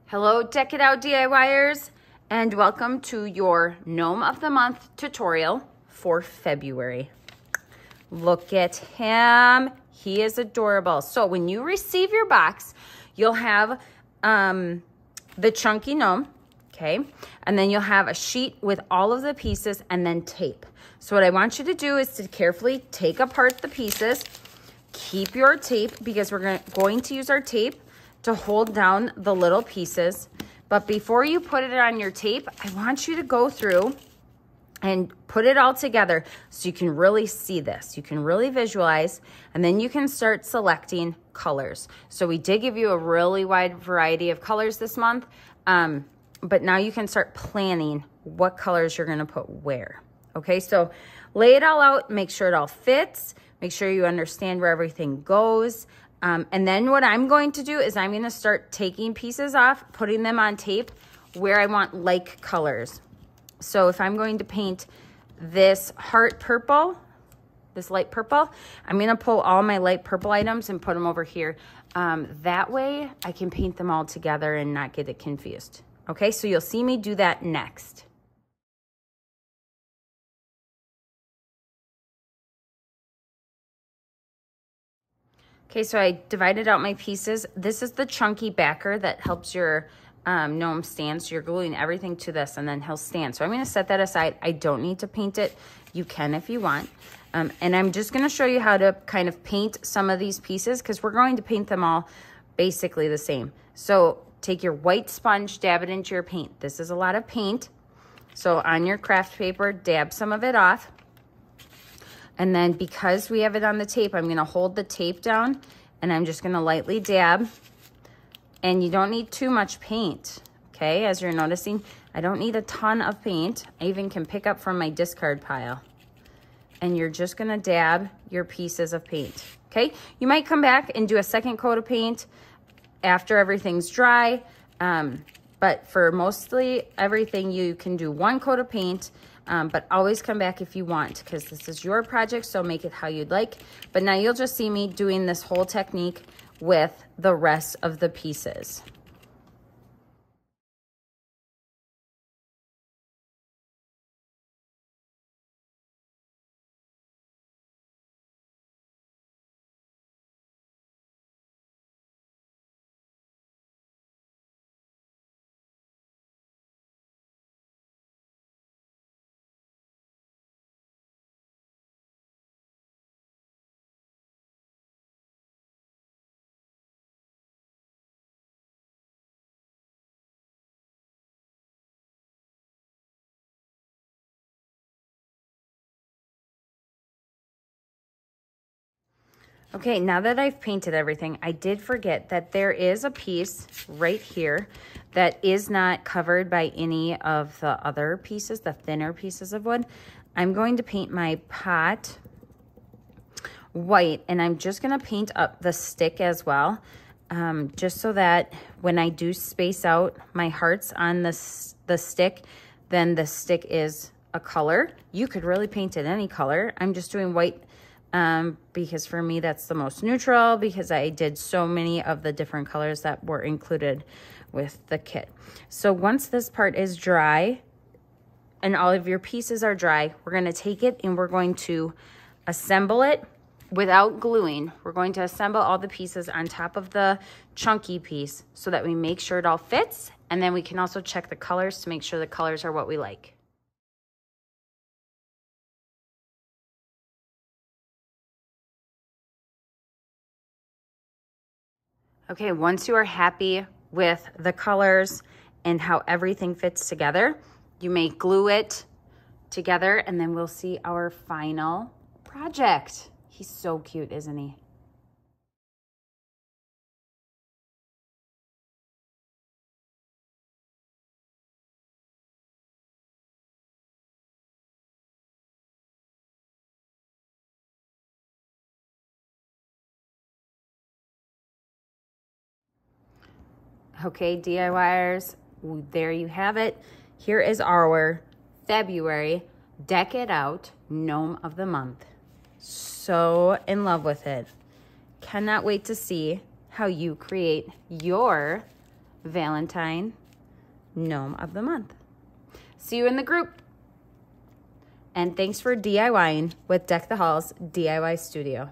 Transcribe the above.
Hello, Deck It Out DIYers, and welcome to your Gnome of the Month tutorial for February. Look at him. He is adorable. So when you receive your box, you'll have the chunky gnome, okay? And then you'll have a sheet with all of the pieces and then tape. So what I want you to do is to carefully take apart the pieces. Keep your tape because we're going to use our tape to hold down the little pieces. But before you put it on your tape, I want you to go through and put it all together so you can really see this. You can really visualize, and then you can start selecting colors. So we did give you a really wide variety of colors this month, but now you can start planning what colors you're gonna put where. Okay, so lay it all out, make sure it all fits, make sure you understand where everything goes. And then what I'm going to do is I'm going to start taking pieces off, putting them on tape where I want like colors. So if I'm going to paint this heart purple, this light purple, I'm going to pull all my light purple items and put them over here. That way I can paint them all together and not get it confused. Okay, so you'll see me do that next. Okay, so I divided out my pieces. This is the chunky backer that helps your gnome stand. So you're gluing everything to this and then he'll stand. So I'm gonna set that aside. I don't need to paint it. You can if you want. And I'm just gonna show you how to kind of paint some of these pieces because we're going to paint them all basically the same. So take your white sponge, dab it into your paint. This is a lot of paint. So on your craft paper, dab some of it off. And then because we have it on the tape, I'm gonna hold the tape down and I'm just gonna lightly dab. And you don't need too much paint, okay? As you're noticing, I don't need a ton of paint. I even can pick up from my discard pile. And you're just gonna dab your pieces of paint, okay? You might come back and do a second coat of paint after everything's dry. But for mostly everything, you can do one coat of paint. But always come back if you want because this is your project, so make it how you'd like. But now you'll just see me doing this whole technique with the rest of the pieces. Okay, now that I've painted everything, I did forget that there is a piece right here that is not covered by any of the other pieces, the thinner pieces of wood. I'm going to paint my pot white, and I'm just gonna paint up the stick as well, just so that when I do space out my hearts on the stick, then the stick is a color. You could really paint it any color. I'm just doing white because for me that's the most neutral because I did so many of the different colors that were included with the kit. So once this part is dry and all of your pieces are dry, we're going to take it and we're going to assemble it without gluing. We're going to assemble all the pieces on top of the chunky piece so that we make sure it all fits, and then we can also check the colors to make sure the colors are what we like. Okay, once you are happy with the colors and how everything fits together, you may glue it together and then we'll see our final project. He's so cute, isn't he? Okay, DIYers, there you have it. Here is our February Deck It Out Gnome of the Month. So in love with it. Cannot wait to see how you create your Valentine Gnome of the Month. See you in the group. And thanks for DIYing with Deck the Halls DIY Studio.